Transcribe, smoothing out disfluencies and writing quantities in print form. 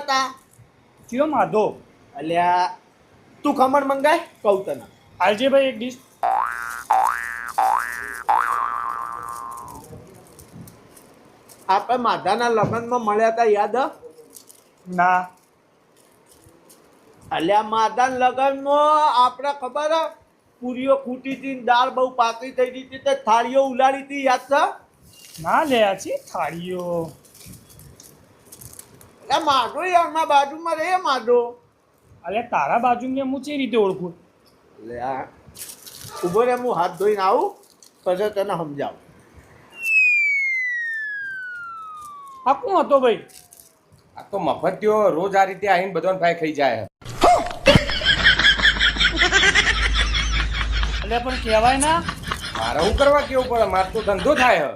હતા ચિયો માધો અલ્યા તું ખમણ મંગાય કહું તને હાલજે ભાઈ એક ડીશ. આપણે માધાના લગ્નમાં મળ્યા હતા યાદ હ? ના અલ્યા માધાના લગ્નમાં આપણે ખબર હ પૂરીઓ ખૂટી હતી ને દાળ બહુ પાતળી થઈ ગઈ હતી તે થાળીઓ ઉલાડી હતી યાદ છે ના લે આ છે થાળીઓ. એટલે માધો યારમાં બાજુમાં રે માધો અલે તારા બાજુને હું ચી રીતે ઓળખું? એટલે આ ઉભો રે હું હાથ ધોઈને આવું પછી તને સમજાવું. આ કોણ હતો ભાઈ? આ તો મફતિયો રોજ આ રીતે આવીને બધાને ભાઈ ખાઈ જાય. એટલે પણ કહેવાય ના. મારે શું કરવા કેવું પડે? મારે તો ધંધો થાય.